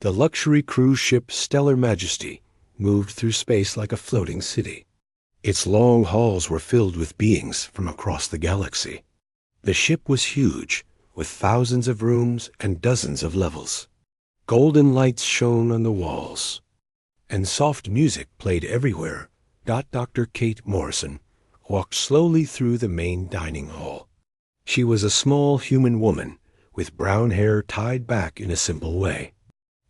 The luxury cruise ship Stellar Majesty moved through space like a floating city. Its long halls were filled with beings from across the galaxy. The ship was huge, with thousands of rooms and dozens of levels. Golden lights shone on the walls, and soft music played everywhere. Dr. Kate Morrison walked slowly through the main dining hall. She was a small human woman with brown hair tied back in a simple way.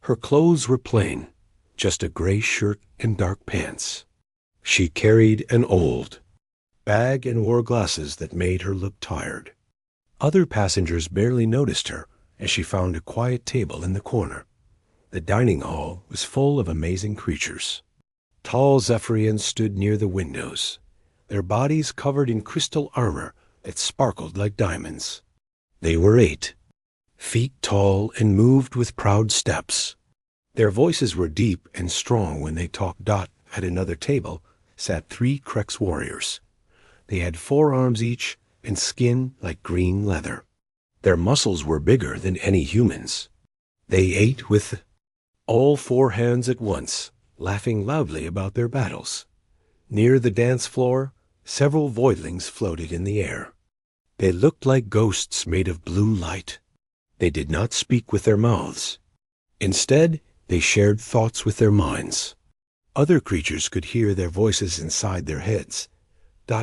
Her clothes were plain, just a gray shirt and dark pants. She carried an old bag and wore glasses that made her look tired. Other passengers barely noticed her as she found a quiet table in the corner. The dining hall was full of amazing creatures. Tall Zephyrians stood near the windows, their bodies covered in crystal armor that sparkled like diamonds. They were 8 feet tall and moved with proud steps. Their voices were deep and strong when they talked. At another table sat 3 Krex warriors. They had 4 arms each and skin like green leather. Their muscles were bigger than any humans. They ate with all 4 hands at once, laughing loudly about their battles. Near the dance floor, several voidlings floated in the air. They looked like ghosts made of blue light. They did not speak with their mouths. Instead, they shared thoughts with their minds. Other creatures could hear their voices inside their heads.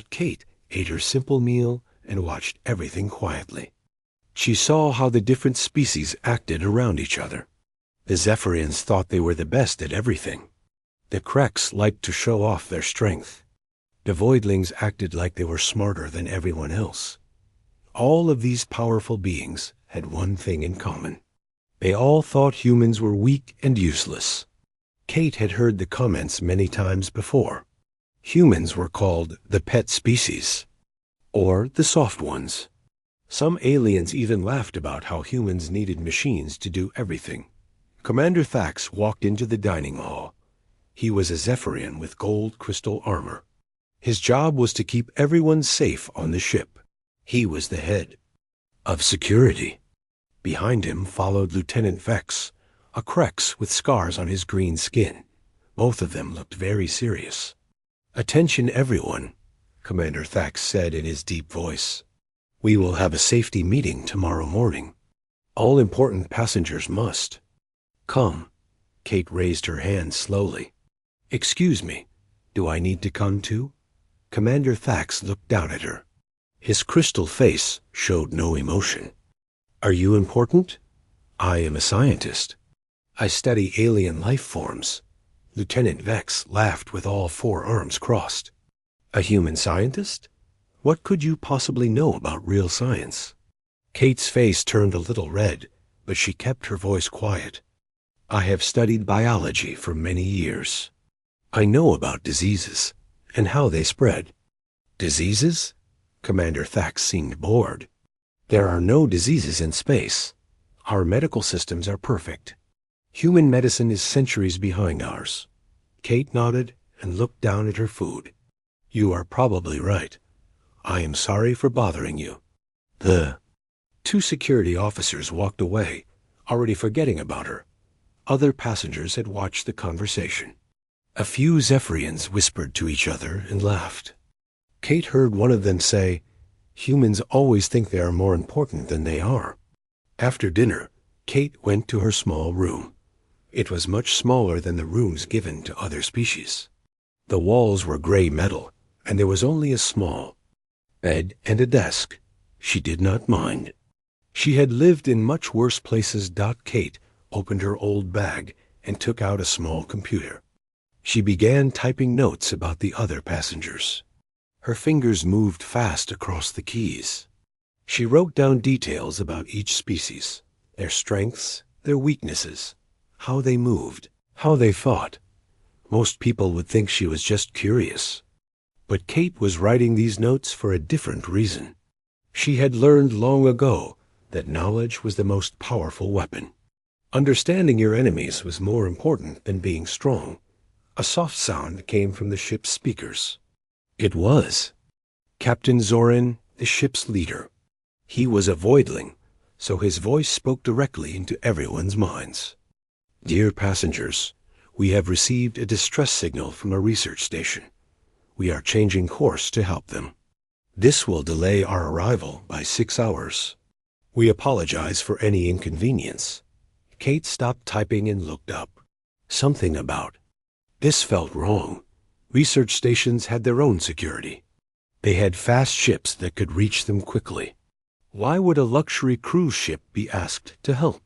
Kate ate her simple meal and watched everything quietly. She saw how the different species acted around each other. The Zephyrians thought they were the best at everything. The Krex liked to show off their strength. The Voidlings acted like they were smarter than everyone else. All of these powerful beings had one thing in common. They all thought humans were weak and useless. Kate had heard the comments many times before. Humans were called the pet species, or the soft ones. Some aliens even laughed about how humans needed machines to do everything. Commander Thax walked into the dining hall. He was a Zephyrian with gold crystal armor. His job was to keep everyone safe on the ship. He was the head of security. Behind him followed Lieutenant Vex, a Krex with scars on his green skin. Both of them looked very serious. "Attention, everyone," Commander Thax said in his deep voice. "We will have a safety meeting tomorrow morning. All important passengers must come." Kate raised her hand slowly. "Excuse me, do I need to come too?" Commander Thax looked down at her. His crystal face showed no emotion. "Are you important? I am a scientist. I study alien life forms." Lieutenant Vex laughed with all 4 arms crossed. "A human scientist? What could you possibly know about real science?" Kate's face turned a little red, but she kept her voice quiet. "I have studied biology for many years. I know about diseases and how they spread." "Diseases?" Commander Thax seemed bored. "There are no diseases in space. Our medical systems are perfect. Human medicine is centuries behind ours." Kate nodded and looked down at her food. "You are probably right. I am sorry for bothering you." The 2 security officers walked away, already forgetting about her. Other passengers had watched the conversation. A few Zephyrians whispered to each other and laughed. Kate heard one of them say, "Humans always think they are more important than they are." After dinner, Kate went to her small room. It was much smaller than the rooms given to other species. The walls were gray metal, and there was only a small bed and a desk. She did not mind. She had lived in much worse places. Kate opened her old bag and took out a small computer. She began typing notes about the other passengers. Her fingers moved fast across the keys. She wrote down details about each species, their strengths, their weaknesses, how they moved, how they fought. Most people would think she was just curious. But Kate was writing these notes for a different reason. She had learned long ago that knowledge was the most powerful weapon. Understanding your enemies was more important than being strong. A soft sound came from the ship's speakers. It was Captain Zorin, the ship's leader. He was a voidling, so his voice spoke directly into everyone's minds. Dear passengers, we have received a distress signal from a research station. We are changing course to help them. This will delay our arrival by 6 hours. We apologize for any inconvenience. Kate stopped typing and looked up. Something about this felt wrong. Research stations had their own security. They had fast ships that could reach them quickly. Why would a luxury cruise ship be asked to help?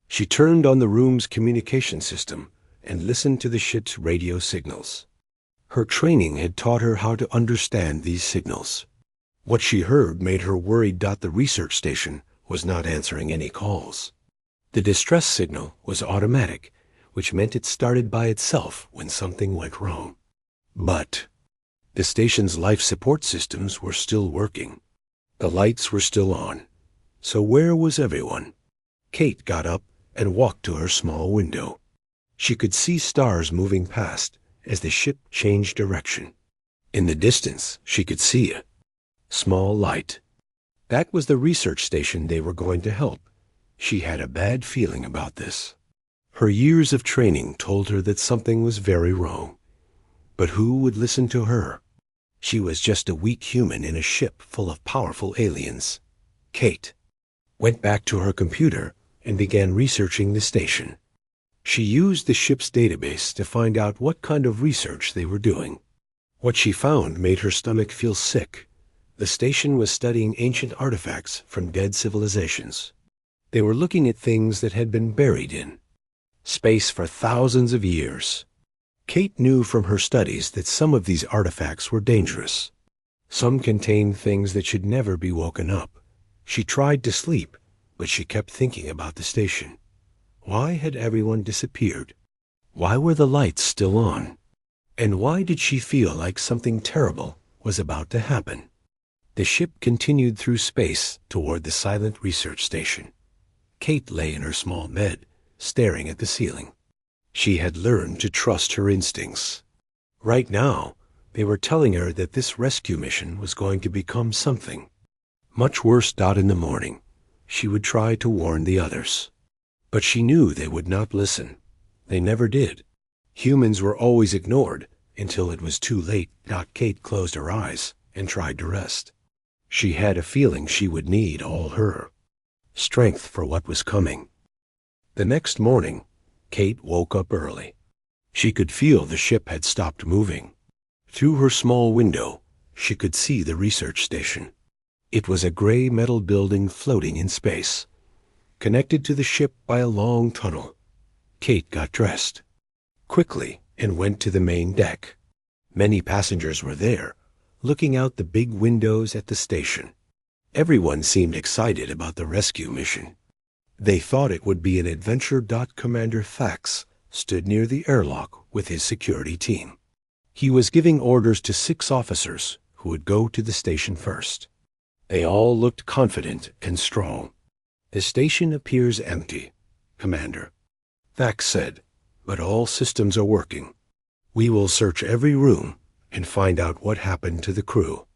She turned on the room's communication system and listened to the ship's radio signals. Her training had taught her how to understand these signals. What she heard made her worried that the research station was not answering any calls. The distress signal was automatic, which meant it started by itself when something went wrong. But the station's life support systems were still working. The lights were still on. So where was everyone? Kate got up and walked to her small window. She could see stars moving past as the ship changed direction. In the distance, she could see a small light. That was the research station they were going to help. She had a bad feeling about this. Her years of training told her that something was very wrong. But who would listen to her? She was just a weak human in a ship full of powerful aliens. Kate went back to her computer and began researching the station. She used the ship's database to find out what kind of research they were doing. What she found made her stomach feel sick. The station was studying ancient artifacts from dead civilizations. They were looking at things that had been buried in space for thousands of years. Kate knew from her studies that some of these artifacts were dangerous. Some contained things that should never be woken up. She tried to sleep, but she kept thinking about the station. Why had everyone disappeared? Why were the lights still on? And why did she feel like something terrible was about to happen? The ship continued through space toward the silent research station. Kate lay in her small bed, staring at the ceiling. She had learned to trust her instincts. Right now, they were telling her that this rescue mission was going to become something much worse. In the morning, she would try to warn the others. But she knew they would not listen. They never did. Humans were always ignored until it was too late. Kate closed her eyes and tried to rest. She had a feeling she would need all her strength for what was coming. The next morning, Kate woke up early. She could feel the ship had stopped moving. Through her small window, she could see the research station. It was a gray metal building floating in space, connected to the ship by a long tunnel. Kate got dressed quickly and went to the main deck. Many passengers were there, looking out the big windows at the station. Everyone seemed excited about the rescue mission. They thought it would be an adventure. Commander Thax stood near the airlock with his security team. He was giving orders to 6 officers who would go to the station first. They all looked confident and strong. The station appears empty, Commander, Thax said, but all systems are working. We will search every room and find out what happened to the crew.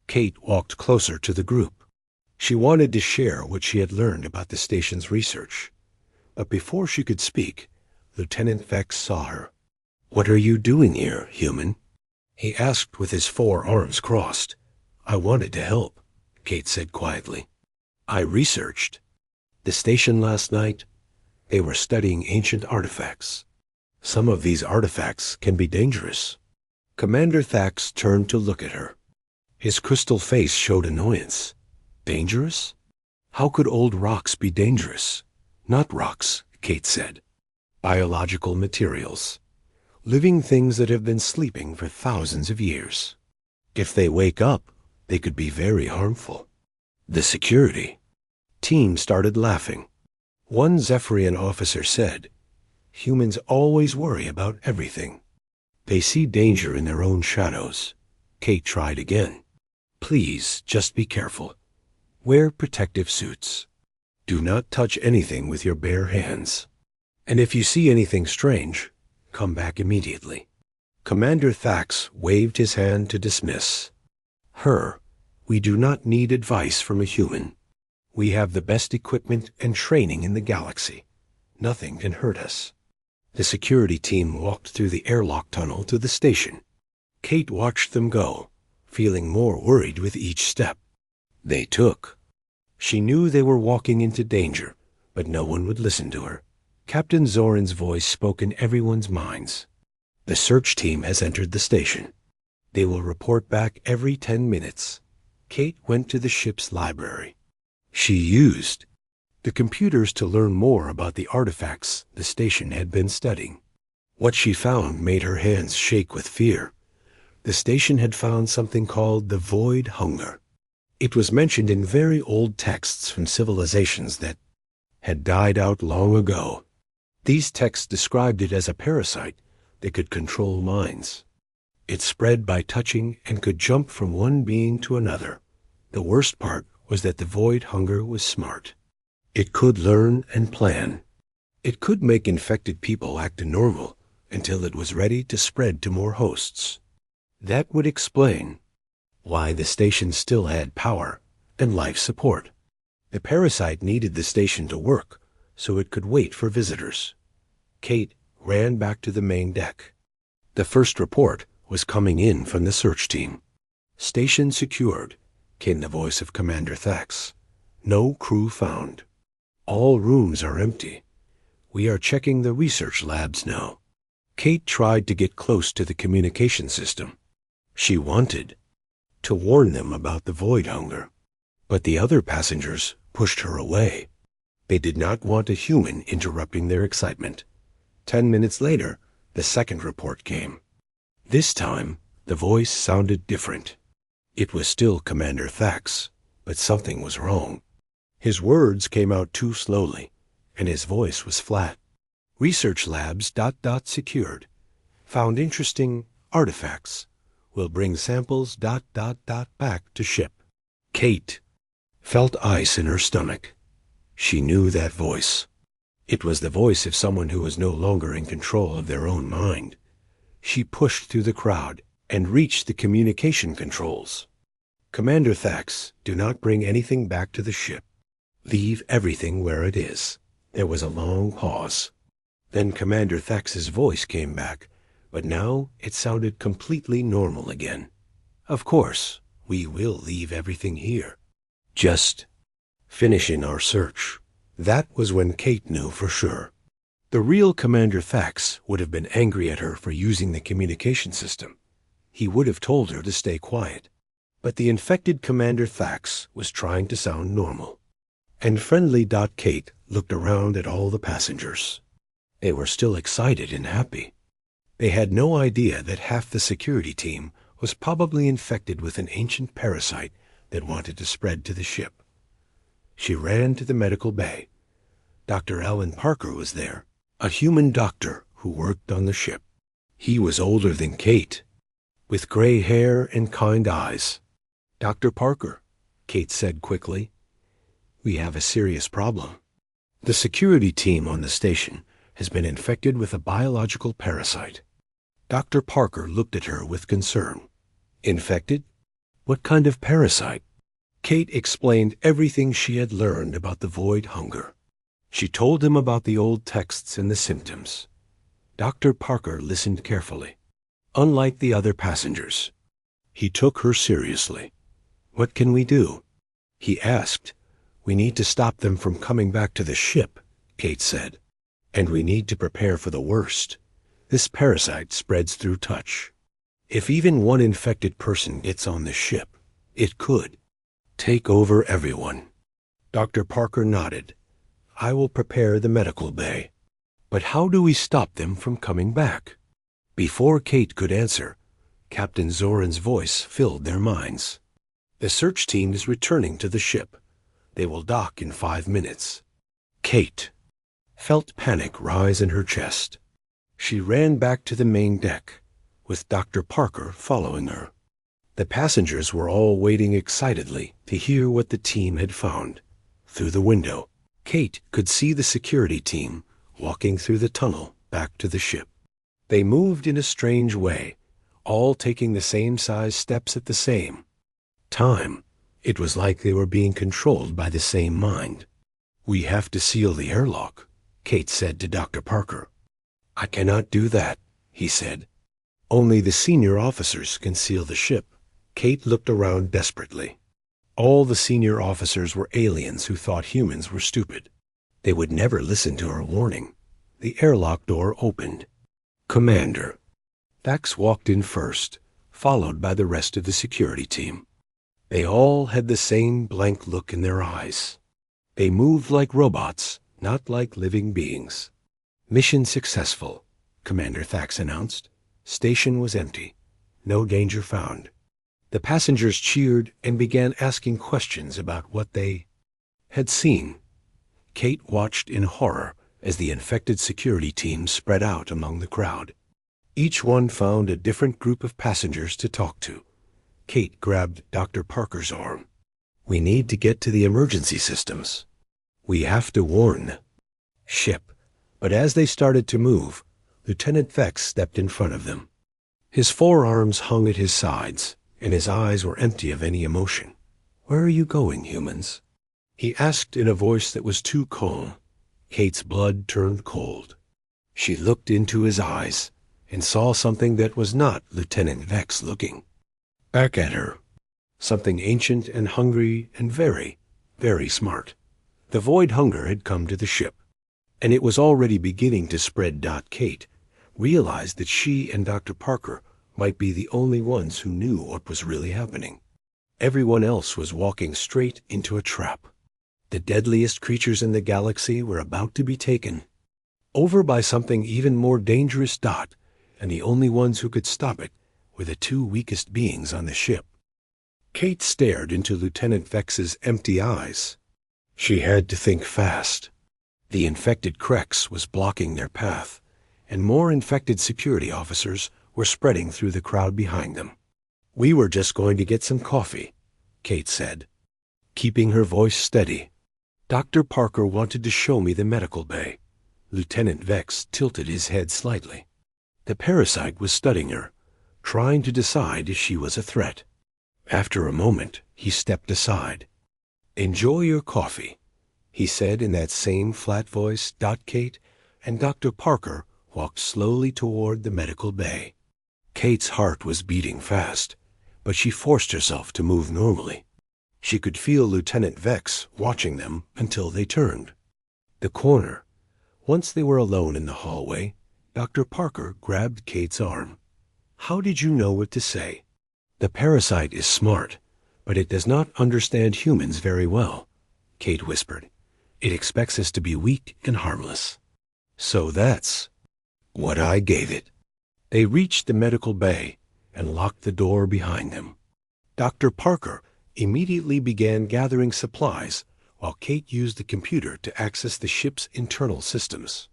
Kate walked closer to the group. She wanted to share what she had learned about the station's research. But before she could speak, Lieutenant Thax saw her. "What are you doing here, human?" he asked with his 4 arms crossed. "I wanted to help," Kate said quietly. "I researched the station last night. They were studying ancient artifacts. Some of these artifacts can be dangerous." Commander Thax turned to look at her. His crystal face showed annoyance. Dangerous? How could old rocks be dangerous? Not rocks, Kate said. Biological materials. Living things that have been sleeping for thousands of years. If they wake up, they could be very harmful. The security team started laughing. One Zephyrian officer said, "Humans always worry about everything. They see danger in their own shadows." Kate tried again. "Please, just be careful. Wear protective suits. Do not touch anything with your bare hands. And if you see anything strange, come back immediately." Commander Thax waved his hand to dismiss. "Her, we do not need advice from a human. We have the best equipment and training in the galaxy. Nothing can hurt us." The security team walked through the airlock tunnel to the station. Kate watched them go, feeling more worried with each step they took. She knew they were walking into danger, but no one would listen to her. Captain Zoran's voice spoke in everyone's minds. The search team has entered the station. They will report back every 10 minutes. Kate went to the ship's library. She used the computers to learn more about the artifacts the station had been studying. What she found made her hands shake with fear. The station had found something called the Void Hunger. It was mentioned in very old texts from civilizations that had died out long ago. These texts described it as a parasite that could control minds. It spread by touching and could jump from one being to another. The worst part was that the Void Hunger was smart. It could learn and plan. It could make infected people act normal until it was ready to spread to more hosts. That would explain why the station still had power and life support. The parasite needed the station to work so it could wait for visitors. Kate ran back to the main deck. The first report was coming in from the search team. "Station secured," came the voice of Commander Thax. "No crew found. All rooms are empty. We are checking the research labs now." Kate tried to get close to the communication system. She wanted to warn them about the Void Hunger, but the other passengers pushed her away. They did not want a human interrupting their excitement. 10 minutes later, the second report came. This time, the voice sounded different. It was still Commander Thax, but something was wrong. His words came out too slowly, and his voice was flat. "Research labs ... secured. Found interesting artifacts. Will bring samples ... back to ship." Kate felt ice in her stomach. She knew that voice. It was the voice of someone who was no longer in control of their own mind. She pushed through the crowd and reached the communication controls. "Commander Thax, do not bring anything back to the ship. Leave everything where it is." There was a long pause. Then Commander Thax's voice came back, but now it sounded completely normal again. "Of course, we will leave everything here. Just finishing our search." That was when Kate knew for sure. The real Commander Thax would have been angry at her for using the communication system. He would have told her to stay quiet. But the infected Commander Thax was trying to sound normal. And friendly Kate looked around at all the passengers. They were still excited and happy. They had no idea that half the security team was probably infected with an ancient parasite that wanted to spread to the ship. She ran to the medical bay. Dr. Alan Parker was there, a human doctor who worked on the ship. He was older than Kate, with gray hair and kind eyes. "Dr. Parker," Kate said quickly, "we have a serious problem. The security team on the station has been infected with a biological parasite." Dr. Parker looked at her with concern. "Infected? What kind of parasite?" Kate explained everything she had learned about the Void Hunger. She told him about the old texts and the symptoms. Dr. Parker listened carefully. Unlike the other passengers, he took her seriously. "What can we do?" he asked. "We need to stop them from coming back to the ship," Kate said. "And we need to prepare for the worst. This parasite spreads through touch. If even one infected person gets on the ship, it could take over everyone." Dr. Parker nodded. "I will prepare the medical bay. But how do we stop them from coming back?" Before Kate could answer, Captain Zoran's voice filled their minds. "The search team is returning to the ship. They will dock in 5 minutes." Kate felt panic rise in her chest. She ran back to the main deck, with Dr. Parker following her. The passengers were all waiting excitedly to hear what the team had found. Through the window, Kate could see the security team walking through the tunnel back to the ship. They moved in a strange way, all taking the same size steps at the same time. It was like they were being controlled by the same mind. "We have to seal the airlock," Kate said to Dr. Parker. "I cannot do that," he said. "Only the senior officers can seal the ship." Kate looked around desperately. All the senior officers were aliens who thought humans were stupid. They would never listen to her warning. The airlock door opened. "Commander." Dax walked in first, followed by the rest of the security team. They all had the same blank look in their eyes. They moved like robots, not like living beings. "Mission successful," Commander Thax announced. Station was empty. No danger found. The passengers cheered and began asking questions about what they had seen. Kate watched in horror as the infected security team spread out among the crowd. Each one found a different group of passengers to talk to. Kate grabbed Dr. Parker's arm. "We need to get to the emergency systems. We have to warn the ship." But as they started to move, Lieutenant Vex stepped in front of them. His forearms hung at his sides, and his eyes were empty of any emotion. "Where are you going, humans?" he asked in a voice that was too calm. Kate's blood turned cold. She looked into his eyes and saw something that was not Lieutenant Vex looking back at her. Something ancient and hungry and very, very smart. The void hunger had come to the ship, and it was already beginning to spread. Kate realized that she and Dr. Parker might be the only ones who knew what was really happening. Everyone else was walking straight into a trap. The deadliest creatures in the galaxy were about to be taken over by something even more dangerous. And the only ones who could stop it were the two weakest beings on the ship. Kate stared into Lieutenant Vex's empty eyes. She had to think fast. The infected Krex was blocking their path, and more infected security officers were spreading through the crowd behind them. "We were just going to get some coffee," Kate said, keeping her voice steady. "Dr. Parker wanted to show me the medical bay." Lieutenant Vex tilted his head slightly. The parasite was studying her, trying to decide if she was a threat. After a moment, he stepped aside. "Enjoy your coffee," he said in that same flat voice. Kate and Dr. Parker walked slowly toward the medical bay. Kate's heart was beating fast, but she forced herself to move normally. She could feel Lieutenant Vex watching them until they turned the corner. Once they were alone in the hallway, Dr. Parker grabbed Kate's arm. "How did you know what to say?" "The parasite is smart, but it does not understand humans very well," Kate whispered. "It expects us to be weak and harmless. So that's what I gave it." They reached the medical bay and locked the door behind them. Dr. Parker immediately began gathering supplies while Kate used the computer to access the ship's internal systems.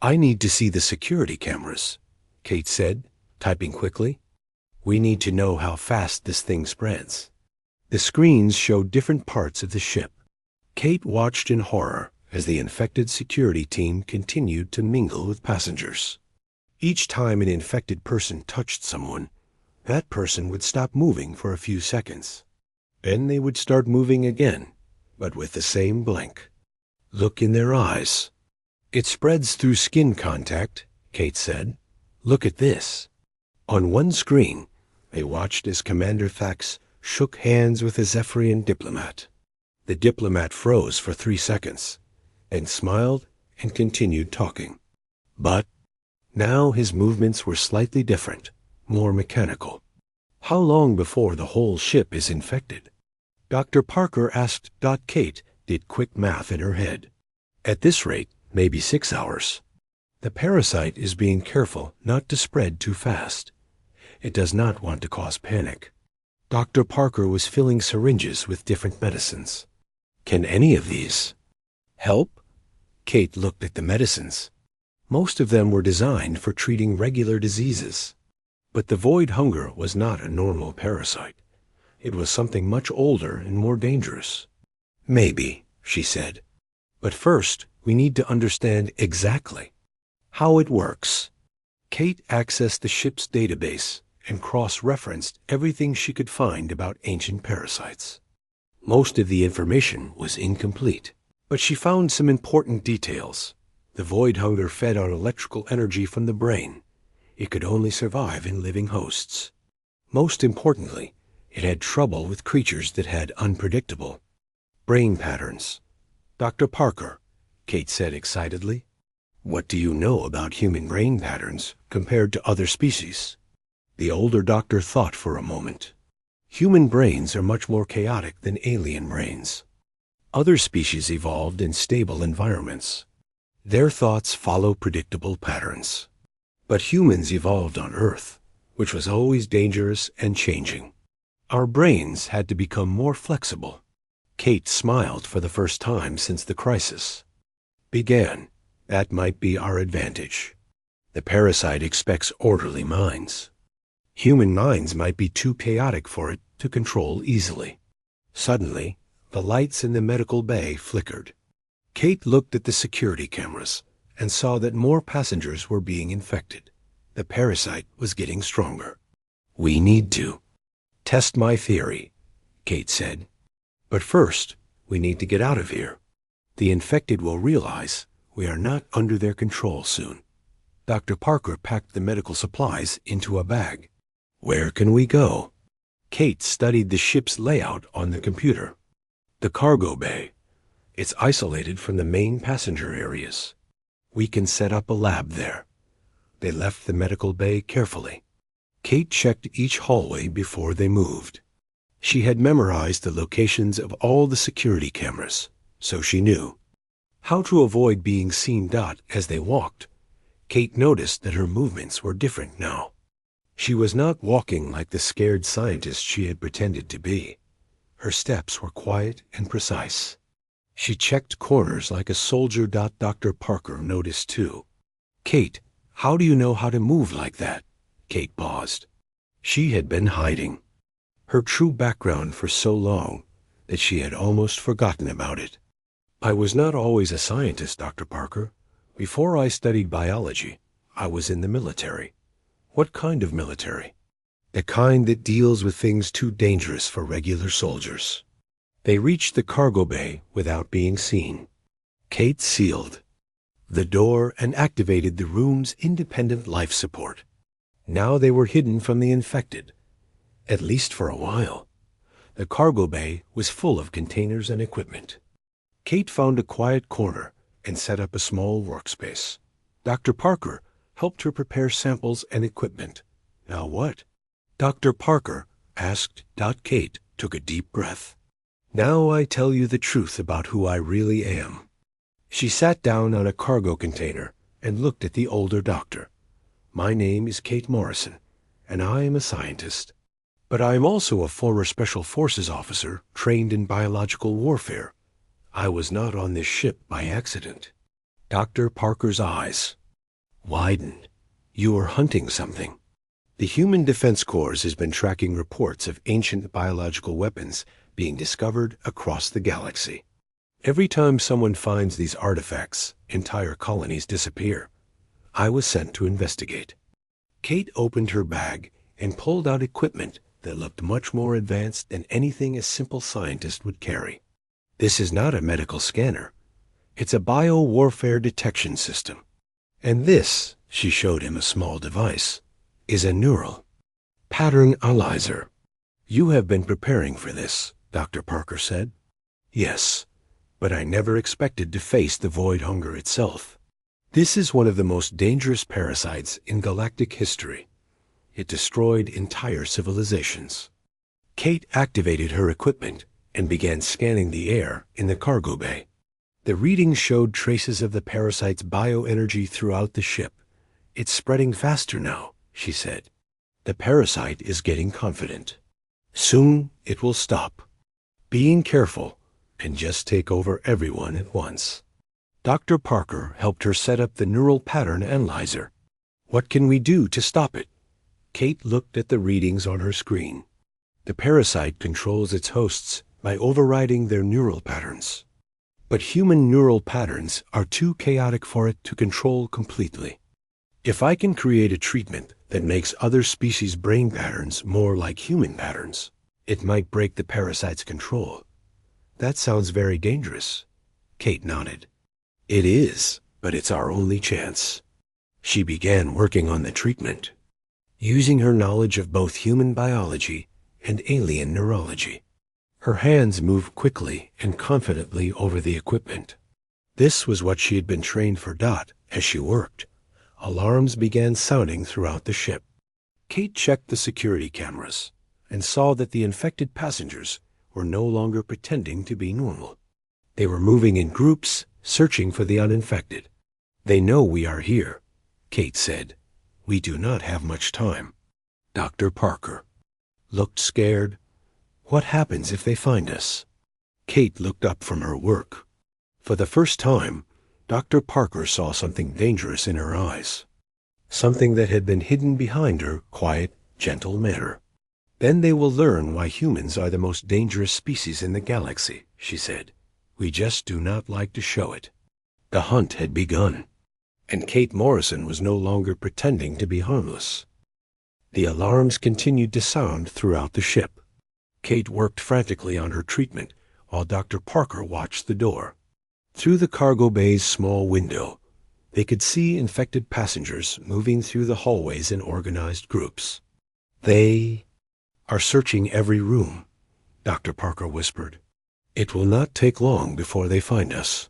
"I need to see the security cameras," Kate said, typing quickly. "We need to know how fast this thing spreads." The screens showed different parts of the ship. Kate watched in horror as the infected security team continued to mingle with passengers. Each time an infected person touched someone, that person would stop moving for a few seconds. Then they would start moving again, but with the same blank look in their eyes. "It spreads through skin contact," Kate said. "Look at this." On one screen, they watched as Commander Thax shook hands with a Zephyrian diplomat. The diplomat froze for 3 seconds, then smiled and continued talking. But now his movements were slightly different, more mechanical. "How long before the whole ship is infected?" Dr. Parker asked. Kate did quick math in her head. "At this rate, maybe 6 hours. The parasite is being careful not to spread too fast. It does not want to cause panic." Dr. Parker was filling syringes with different medicines. "Can any of these help?" Kate looked at the medicines. Most of them were designed for treating regular diseases. But the void hunger was not a normal parasite. It was something much older and more dangerous. "Maybe," she said. "But first, we need to understand exactly how it works." Kate accessed the ship's database and cross-referenced everything she could find about ancient parasites. Most of the information was incomplete, but she found some important details. The void hunger fed on electrical energy from the brain. It could only survive in living hosts. Most importantly, it had trouble with creatures that had unpredictable brain patterns. "Dr. Parker," Kate said excitedly, "what do you know about human brain patterns compared to other species?" The older doctor thought for a moment. "Human brains are much more chaotic than alien brains. Other species evolved in stable environments. Their thoughts follow predictable patterns. But humans evolved on Earth, which was always dangerous and changing. Our brains had to become more flexible." Kate smiled for the first time since the crisis. "Began. That might be our advantage. The parasite expects orderly minds. Human minds might be too chaotic for it to control easily." Suddenly, the lights in the medical bay flickered. Kate looked at the security cameras and saw that more passengers were being infected. The parasite was getting stronger. "We need to test my theory," Kate said. "But first, we need to get out of here. The infected will realize we are not under their control soon." Dr. Parker packed the medical supplies into a bag. "Where can we go?" Kate studied the ship's layout on the computer. "The cargo bay. It's isolated from the main passenger areas. We can set up a lab there." They left the medical bay carefully. Kate checked each hallway before they moved. She had memorized the locations of all the security cameras, so she knew how to avoid being seen. As they walked, Kate noticed that her movements were different now. She was not walking like the scared scientist she had pretended to be. Her steps were quiet and precise. She checked corners like a soldier. Dr. Parker noticed too. "Kate, how do you know how to move like that?" Kate paused. She had been hiding her true background for so long that she had almost forgotten about it. "I was not always a scientist, Dr. Parker. Before I studied biology, I was in the military." "What kind of military?" "The kind that deals with things too dangerous for regular soldiers." They reached the cargo bay without being seen. Kate sealed the door and activated the room's independent life support. Now they were hidden from the infected, at least for a while. The cargo bay was full of containers and equipment. Kate found a quiet corner and set up a small workspace. Dr. Parker helped her prepare samples and equipment. "Now what?" Dr. Parker asked. Kate took a deep breath. "Now I tell you the truth about who I really am." She sat down on a cargo container and looked at the older doctor. "My name is Kate Morrison, and I am a scientist. But I am also a former Special Forces officer trained in biological warfare. I was not on this ship by accident." Dr. Parker's eyes widened. "You are hunting something." The Human Defense Corps has been tracking reports of ancient biological weapons being discovered across the galaxy. Every time someone finds these artifacts, entire colonies disappear. I was sent to investigate." Kate opened her bag and pulled out equipment that looked much more advanced than anything a simple scientist would carry. "This is not a medical scanner. It's a bio-warfare detection system. And this," she showed him a small device, "is a neural pattern analyzer." "You have been preparing for this," Dr. Parker said. "Yes, but I never expected to face the void hunger itself. This is one of the most dangerous parasites in galactic history. It destroyed entire civilizations." Kate activated her equipment and began scanning the air in the cargo bay. The readings showed traces of the parasite's bioenergy throughout the ship. "It's spreading faster now," she said. "The parasite is getting confident. Soon it will stop being careful and just take over everyone at once." Dr. Parker helped her set up the neural pattern analyzer. "What can we do to stop it?" Kate looked at the readings on her screen. The parasite controls its hosts by overriding their neural patterns. But human neural patterns are too chaotic for it to control completely. If I can create a treatment that makes other species' brain patterns more like human patterns, it might break the parasite's control. That sounds very dangerous. Kate nodded. It is, but it's our only chance. She began working on the treatment, using her knowledge of both human biology and alien neurology. Her hands moved quickly and confidently over the equipment. This was what she had been trained for. As she worked, alarms began sounding throughout the ship. Kate checked the security cameras and saw that the infected passengers were no longer pretending to be normal. They were moving in groups, searching for the uninfected. "They know we are here," Kate said. "We do not have much time." Dr. Parker looked scared. "What happens if they find us?" Kate looked up from her work. For the first time, Dr. Parker saw something dangerous in her eyes, something that had been hidden behind her quiet, gentle manner. "Then they will learn why humans are the most dangerous species in the galaxy," she said. "We just do not like to show it." The hunt had begun, and Kate Morrison was no longer pretending to be harmless. The alarms continued to sound throughout the ship. Kate worked frantically on her treatment while Dr. Parker watched the door. Through the cargo bay's small window, they could see infected passengers moving through the hallways in organized groups. "They are searching every room," Dr. Parker whispered. "It will not take long before they find us."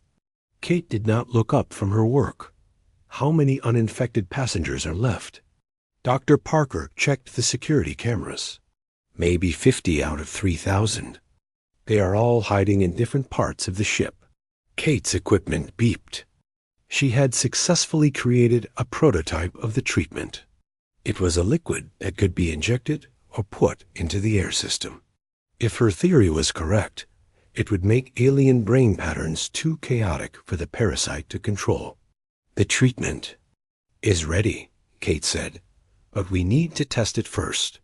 Kate did not look up from her work. How many uninfected passengers are left? Dr. Parker checked the security cameras. Maybe 50 out of 3,000. They are all hiding in different parts of the ship. Kate's equipment beeped. She had successfully created a prototype of the treatment. It was a liquid that could be injected or put into the air system. If her theory was correct, it would make alien brain patterns too chaotic for the parasite to control. "The treatment is ready," Kate said, "but we need to test it first."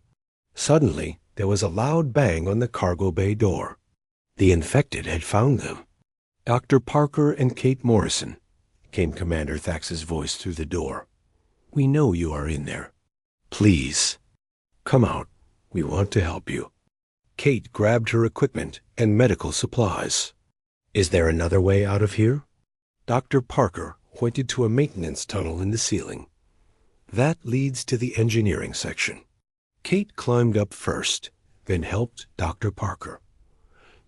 Suddenly, there was a loud bang on the cargo bay door. The infected had found them. "Dr. Parker and Kate Morrison," came Commander Thax's voice through the door. "We know you are in there. Please, come out. We want to help you." Kate grabbed her equipment and medical supplies. "Is there another way out of here?" Dr. Parker pointed to a maintenance tunnel in the ceiling. "That leads to the engineering section." Kate climbed up first, then helped Dr. Parker.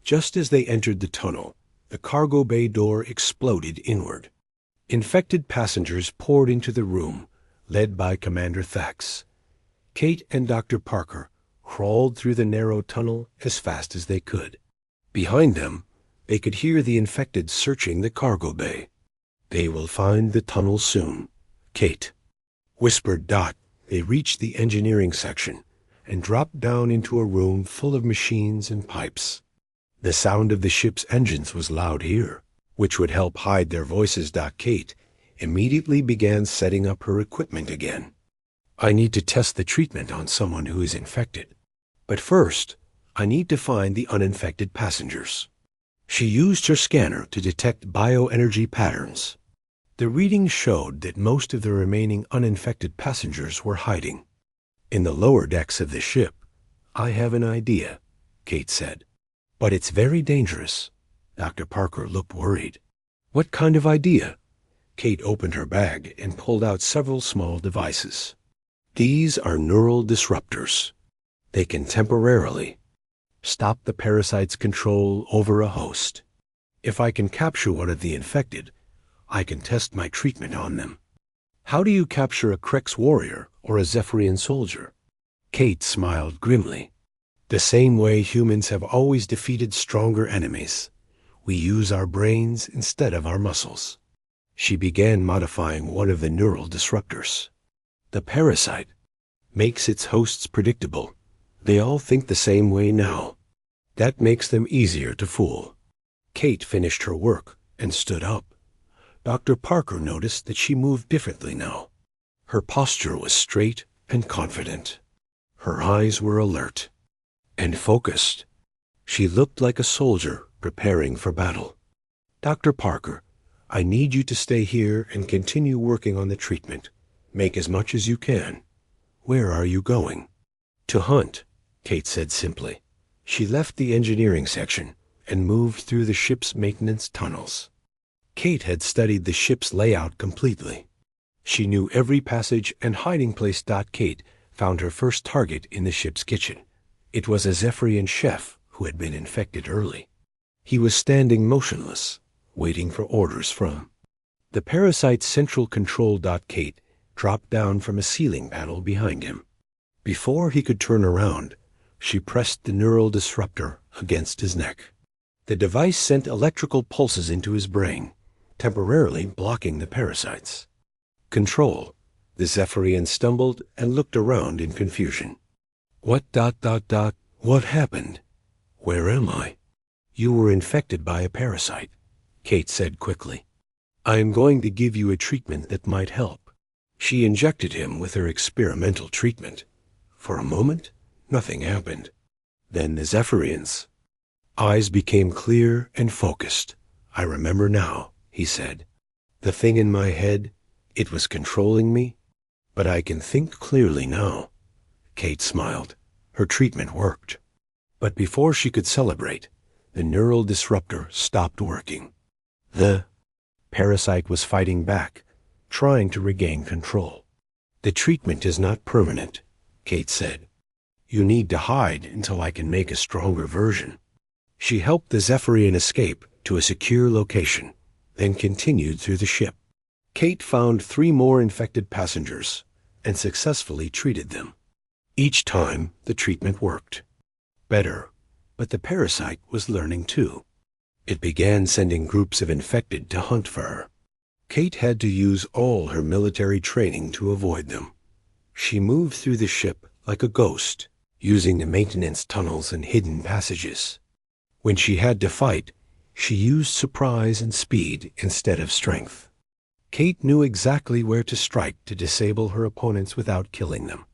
Just as they entered the tunnel, the cargo bay door exploded inward. Infected passengers poured into the room, led by Commander Thax. Kate and Dr. Parker crawled through the narrow tunnel as fast as they could. Behind them, they could hear the infected searching the cargo bay. "They will find the tunnel soon, Kate," whispered Dot. They reached the engineering section and dropped down into a room full of machines and pipes. The sound of the ship's engines was loud here, which would help hide their voices. Kate immediately began setting up her equipment again. "I need to test the treatment on someone who is infected. But first, I need to find the uninfected passengers." She used her scanner to detect bioenergy patterns. The readings showed that most of the remaining uninfected passengers were hiding in the lower decks of the ship. "I have an idea," Kate said. "But it's very dangerous." Dr. Parker looked worried. "What kind of idea?" Kate opened her bag and pulled out several small devices. "These are neural disruptors. They can temporarily stop the parasite's control over a host. If I can capture one of the infected, I can test my treatment on them." "How do you capture a Krex warrior or a Zephyrian soldier?" Kate smiled grimly. "The same way humans have always defeated stronger enemies. We use our brains instead of our muscles." She began modifying one of the neural disruptors. "The parasite makes its hosts predictable. They all think the same way now. That makes them easier to fool." Kate finished her work and stood up. Dr. Parker noticed that she moved differently now. Her posture was straight and confident. Her eyes were alert and focused. She looked like a soldier preparing for battle. "Dr. Parker, I need you to stay here and continue working on the treatment. Make as much as you can. Where are you going?" "To hunt," Kate said simply. She left the engineering section and moved through the ship's maintenance tunnels. Kate had studied the ship's layout completely. She knew every passage and hiding place. Kate found her first target in the ship's kitchen. It was a Zephyrian chef who had been infected early. He was standing motionless, waiting for orders from the parasite's central control. Kate dropped down from a ceiling panel behind him. Before he could turn around, she pressed the neural disruptor against his neck. The device sent electrical pulses into his brain, temporarily blocking the parasites. Control. The Zephyrian stumbled and looked around in confusion. What? What happened? Where am I? You were infected by a parasite, Kate said quickly. I am going to give you a treatment that might help. She injected him with her experimental treatment. For a moment, nothing happened. Then the Zephyrian's eyes became clear and focused. I remember now, he said. The thing in my head, it was controlling me, but I can think clearly now. Kate smiled. Her treatment worked. But before she could celebrate, the neural disruptor stopped working. The parasite was fighting back, trying to regain control. The treatment is not permanent, Kate said. You need to hide until I can make a stronger version. She helped the Zephyrian escape to a secure location, then continued through the ship. Kate found 3 more infected passengers and successfully treated them. Each time, the treatment worked. Better, but the parasite was learning too. It began sending groups of infected to hunt for her. Kate had to use all her military training to avoid them. She moved through the ship like a ghost, using the maintenance tunnels and hidden passages. When she had to fight, she used surprise and speed instead of strength. Kate knew exactly where to strike to disable her opponents without killing them.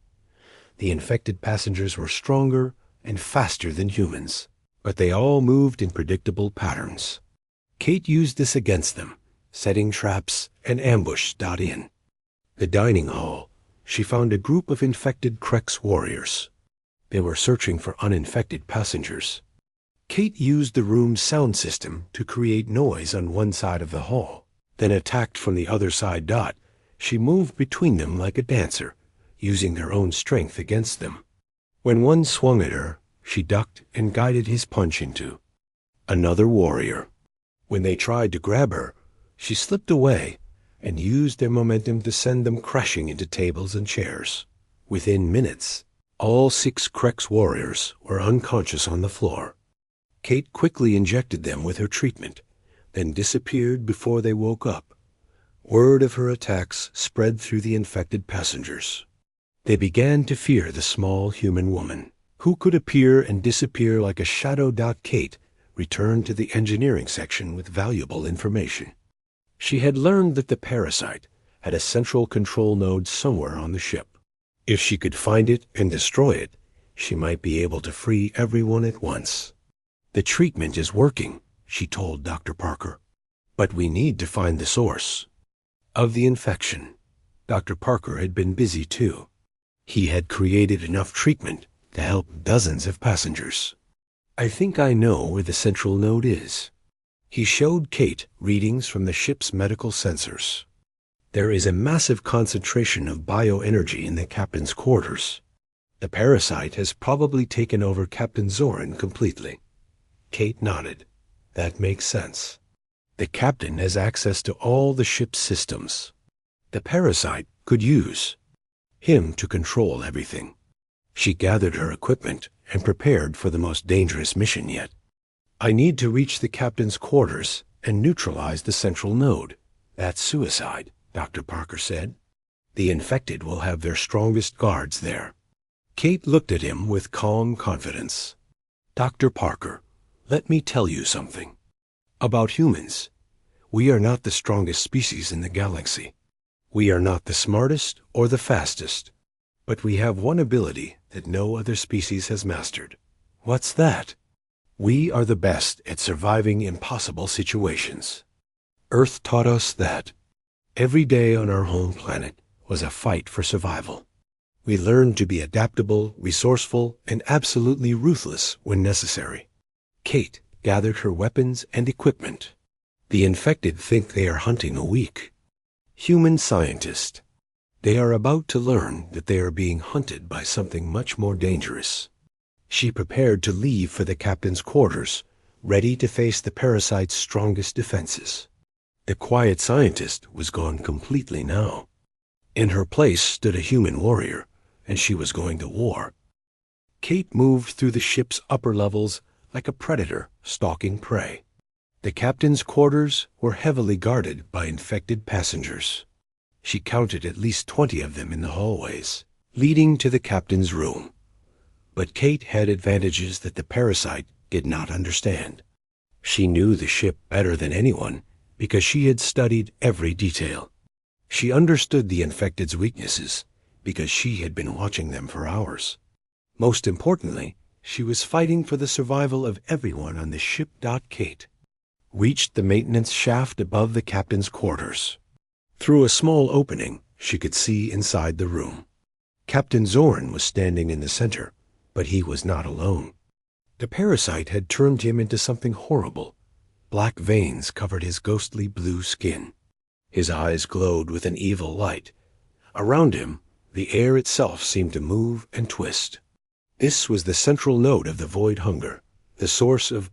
The infected passengers were stronger and faster than humans, but they all moved in predictable patterns. Kate used this against them, setting traps and ambush. In the dining hall, she found a group of infected Krex warriors. They were searching for uninfected passengers. Kate used the room's sound system to create noise on one side of the hall, then attacked from the other side. She moved between them like a dancer, using their own strength against them. When one swung at her, she ducked and guided his punch into another warrior. When they tried to grab her, she slipped away and used their momentum to send them crashing into tables and chairs. Within minutes, all 6 Krex warriors were unconscious on the floor. Kate quickly injected them with her treatment, then disappeared before they woke up. Word of her attacks spread through the infected passengers. They began to fear the small human woman, who could appear and disappear like a shadow. Kate returned to the engineering section with valuable information. She had learned that the parasite had a central control node somewhere on the ship. If she could find it and destroy it, she might be able to free everyone at once. The treatment is working, she told Dr. Parker. But we need to find the source of the infection. Dr. Parker had been busy too. He had created enough treatment to help dozens of passengers. I think I know where the central node is. He showed Kate readings from the ship's medical sensors. There is a massive concentration of bioenergy in the captain's quarters. The parasite has probably taken over Captain Zoran completely. Kate nodded. That makes sense. The captain has access to all the ship's systems. The parasite could use him to control everything. She gathered her equipment and prepared for the most dangerous mission yet. I need to reach the captain's quarters and neutralize the central node. That's suicide, Dr. Parker said. The infected will have their strongest guards there. Kate looked at him with calm confidence. Dr. Parker, let me tell you something. About humans, we are not the strongest species in the galaxy. We are not the smartest or the fastest, but we have one ability that no other species has mastered. What's that? We are the best at surviving impossible situations. Earth taught us that. Every day on our home planet was a fight for survival. We learned to be adaptable, resourceful, and absolutely ruthless when necessary. Kate gathered her weapons and equipment. The infected think they are hunting a weak human scientist. They are about to learn that they are being hunted by something much more dangerous. She prepared to leave for the captain's quarters, ready to face the parasite's strongest defenses. The quiet scientist was gone completely now. In her place stood a human warrior, and she was going to war. Kate moved through the ship's upper levels like a predator stalking prey. The captain's quarters were heavily guarded by infected passengers. She counted at least 20 of them in the hallways, leading to the captain's room. But Kate had advantages that the parasite did not understand. She knew the ship better than anyone because she had studied every detail. She understood the infected's weaknesses because she had been watching them for hours. Most importantly, she was fighting for the survival of everyone on the ship. Kate reached the maintenance shaft above the captain's quarters. Through a small opening, she could see inside the room. Captain Zorn was standing in the center, but he was not alone. The parasite had turned him into something horrible. Black veins covered his ghostly blue skin. His eyes glowed with an evil light. Around him, the air itself seemed to move and twist. This was the central node of the void hunger, the source of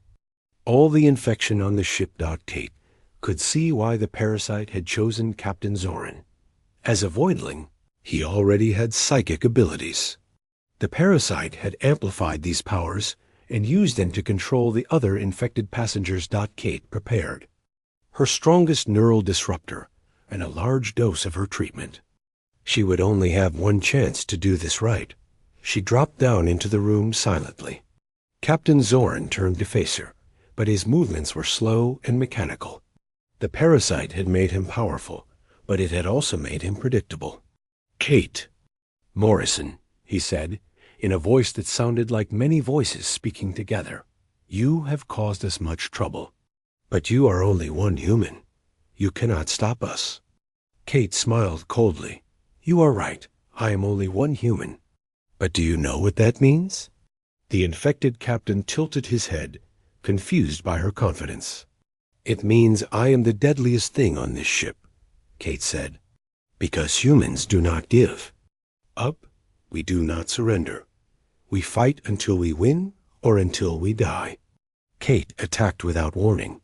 all the infection on the ship. Kate could see why the parasite had chosen Captain Zorn. As a voidling, he already had psychic abilities. The parasite had amplified these powers and used them to control the other infected passengers. Kate prepared her strongest neural disruptor and a large dose of her treatment. She would only have one chance to do this right. She dropped down into the room silently. Captain Zorn turned to face her, but his movements were slow and mechanical. The parasite had made him powerful, but it had also made him predictable. "Kate Morrison," he said, in a voice that sounded like many voices speaking together, "you have caused us much trouble. But you are only one human. You cannot stop us." Kate smiled coldly. "You are right. I am only one human. But do you know what that means?" The infected captain tilted his head, confused by her confidence. "It means I am the deadliest thing on this ship," Kate said. "Because humans do not give up. We do not surrender. We fight until we win or until we die." Kate attacked without warning.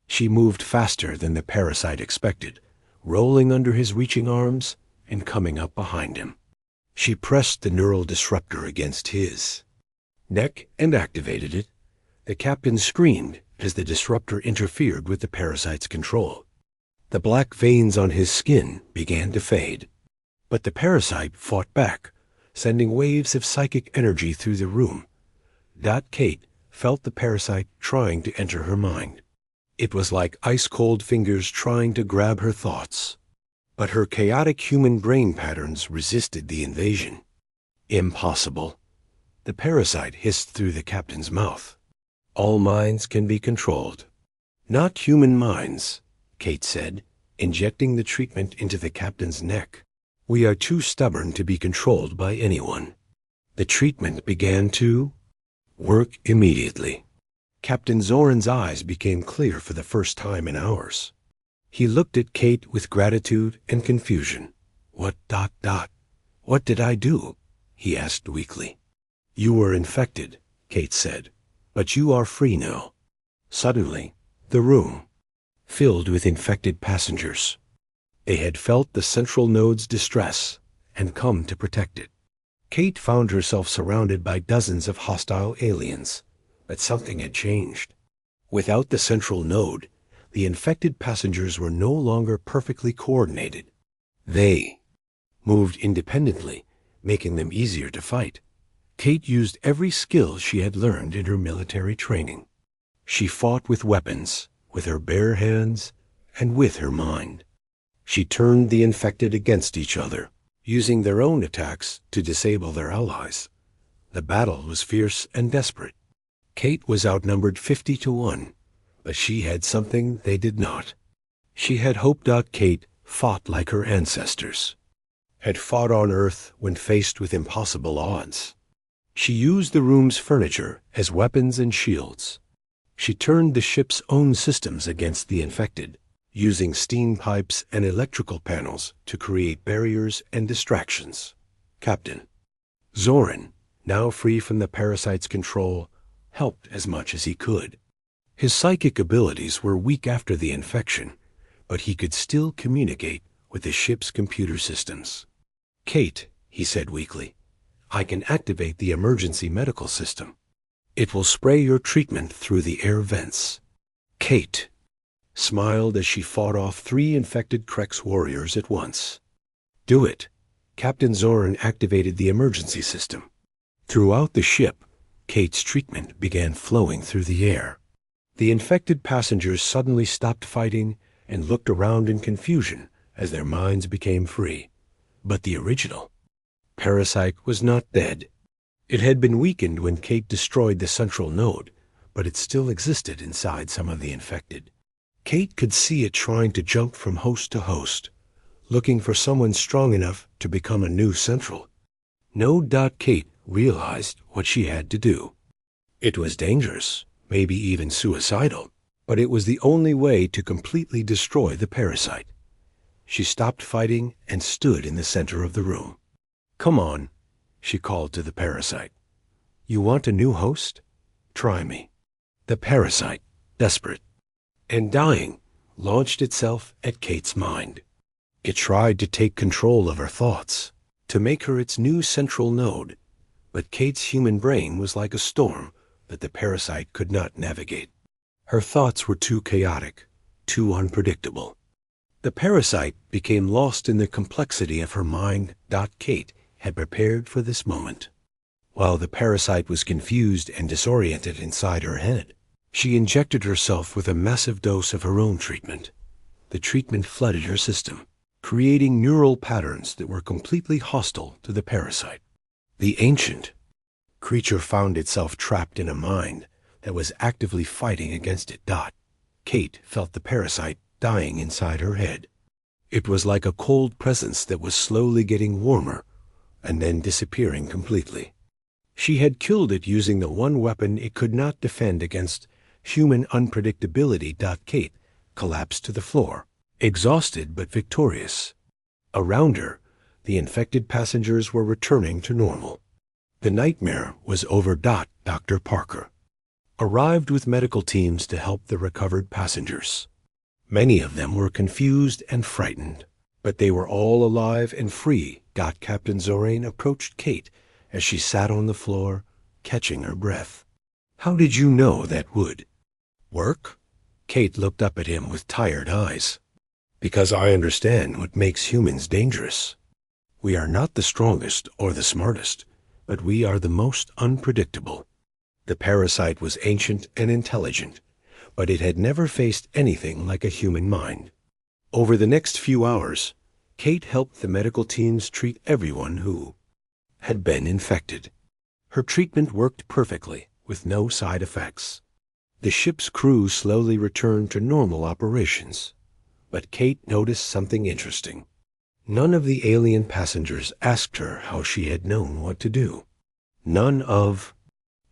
She moved faster than the parasite expected, rolling under his reaching arms and coming up behind him. She pressed the neural disruptor against his neck and activated it. The captain screamed as the disruptor interfered with the parasite's control. The black veins on his skin began to fade. But the parasite fought back, sending waves of psychic energy through the room. Kate felt the parasite trying to enter her mind. It was like ice-cold fingers trying to grab her thoughts. But her chaotic human brain patterns resisted the invasion. "Impossible." The parasite hissed through the captain's mouth. "All minds can be controlled." "Not human minds," Kate said, injecting the treatment into the captain's neck. "We are too stubborn to be controlled by anyone." The treatment began to work immediately. Captain Zorn's eyes became clear for the first time in hours. He looked at Kate with gratitude and confusion. What did I do?" he asked weakly. "You were infected," Kate said, "but you are free now." Suddenly, the room filled with infected passengers. They had felt the central node's distress and come to protect it. Kate found herself surrounded by dozens of hostile aliens, but something had changed. Without the central node, the infected passengers were no longer perfectly coordinated. They moved independently, making them easier to fight. Kate used every skill she had learned in her military training. She fought with weapons, with her bare hands, and with her mind. She turned the infected against each other, using their own attacks to disable their allies. The battle was fierce and desperate. Kate was outnumbered 50-1, but she had something they did not. She had hoped. Kate fought like her ancestors, had fought on Earth when faced with impossible odds. She used the room's furniture as weapons and shields. She turned the ship's own systems against the infected, using steam pipes and electrical panels to create barriers and distractions. Captain Zoran, now free from the parasite's control, helped as much as he could. His psychic abilities were weak after the infection, but he could still communicate with the ship's computer systems. "Kate," he said weakly, "I can activate the emergency medical system. It will spray your treatment through the air vents." Kate smiled as she fought off 3 infected Krex warriors at once. "Do it." Captain Zoran activated the emergency system. Throughout the ship, Kate's treatment began flowing through the air. The infected passengers suddenly stopped fighting and looked around in confusion as their minds became free. But the original parasite was not dead. It had been weakened when Kate destroyed the central node, but it still existed inside some of the infected. Kate could see it trying to jump from host to host, looking for someone strong enough to become a new central. Kate realized what she had to do. It was dangerous, maybe even suicidal, but it was the only way to completely destroy the parasite. She stopped fighting and stood in the center of the room. "Come on," she called to the parasite. "You want a new host? Try me." The parasite, desperate and dying, launched itself at Kate's mind. It tried to take control of her thoughts, to make her its new central node, but Kate's human brain was like a storm that the parasite could not navigate. Her thoughts were too chaotic, too unpredictable. The parasite became lost in the complexity of her mind. Kate had prepared for this moment. While the parasite was confused and disoriented inside her head, she injected herself with a massive dose of her own treatment. The treatment flooded her system, creating neural patterns that were completely hostile to the parasite. The ancient creature found itself trapped in a mind that was actively fighting against it. Kate felt the parasite dying inside her head. It was like a cold presence that was slowly getting warmer and then disappearing completely. She had killed it using the one weapon it could not defend against human unpredictability. Kate collapsed to the floor, exhausted but victorious. Around her, the infected passengers were returning to normal. The nightmare was over. Dr. Parker arrived with medical teams to help the recovered passengers. Many of them were confused and frightened, but they were all alive and free. Captain Zoran approached Kate as she sat on the floor, catching her breath. "How did you know that would work?" Kate looked up at him with tired eyes. "Because I understand what makes humans dangerous. We are not the strongest or the smartest, but we are the most unpredictable." The parasite was ancient and intelligent, but it had never faced anything like a human mind. Over the next few hours, Kate helped the medical teams treat everyone who had been infected. Her treatment worked perfectly, with no side effects. The ship's crew slowly returned to normal operations, but Kate noticed something interesting. None of the alien passengers asked her how she had known what to do. None of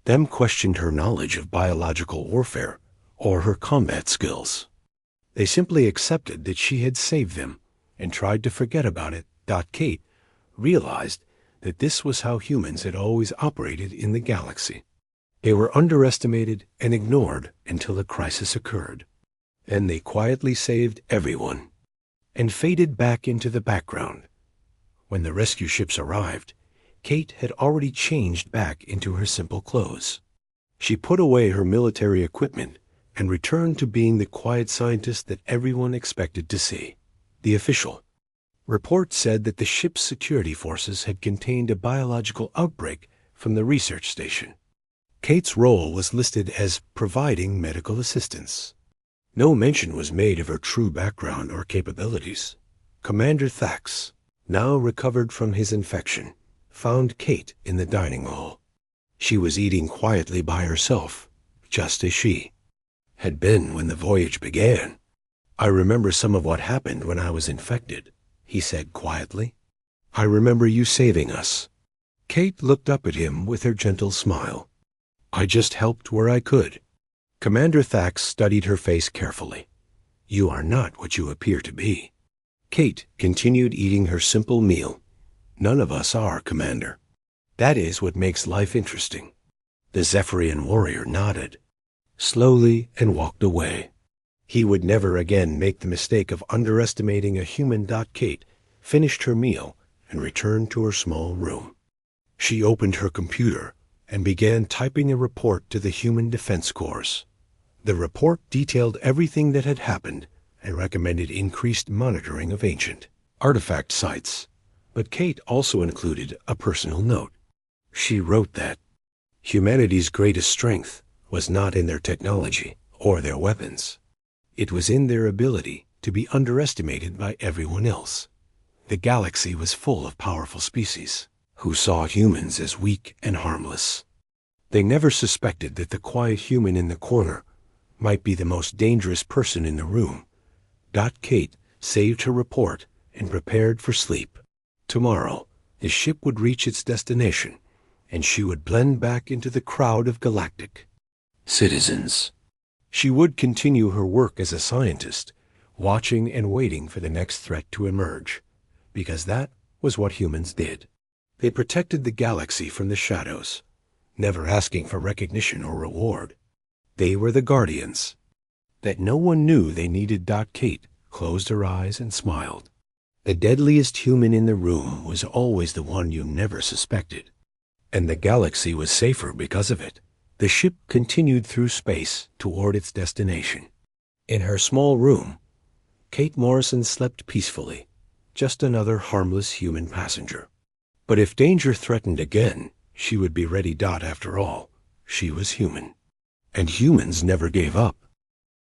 them questioned her knowledge of biological warfare or her combat skills. They simply accepted that she had saved them and tried to forget about it. Kate realized that this was how humans had always operated in the galaxy. They were underestimated and ignored until a crisis occurred. Then they quietly saved everyone and faded back into the background. When the rescue ships arrived, Kate had already changed back into her simple clothes. She put away her military equipment and returned to being the quiet scientist that everyone expected to see. The official report said that the ship's security forces had contained a biological outbreak from the research station. Kate's role was listed as providing medical assistance. No mention was made of her true background or capabilities. Commander Thax, now recovered from his infection, found Kate in the dining hall. She was eating quietly by herself, just as she had been when the voyage began. "I remember some of what happened when I was infected," he said quietly. "I remember you saving us." Kate looked up at him with her gentle smile. "I just helped where I could." Commander Thax studied her face carefully. "You are not what you appear to be." Kate continued eating her simple meal. "None of us are, Commander. That is what makes life interesting." The Zephyrian warrior nodded slowly and walked away. He would never again make the mistake of underestimating a human. Kate finished her meal and returned to her small room. She opened her computer and began typing a report to the Human Defense Corps. The report detailed everything that had happened and recommended increased monitoring of ancient artifact sites. But Kate also included a personal note. She wrote that humanity's greatest strength was not in their technology or their weapons. It was in their ability to be underestimated by everyone else. The galaxy was full of powerful species who saw humans as weak and harmless. They never suspected that the quiet human in the corner might be the most dangerous person in the room. Kate saved her report and prepared for sleep. Tomorrow, the ship would reach its destination, and she would blend back into the crowd of galactic citizens. She would continue her work as a scientist, watching and waiting for the next threat to emerge, because that was what humans did. They protected the galaxy from the shadows, never asking for recognition or reward. They were the guardians that no one knew they needed. Kate closed her eyes and smiled. The deadliest human in the room was always the one you never suspected, and the galaxy was safer because of it. The ship continued through space toward its destination. In her small room, Kate Morrison slept peacefully, just another harmless human passenger. But if danger threatened again, she would be ready. After all, she was human. And humans never gave up.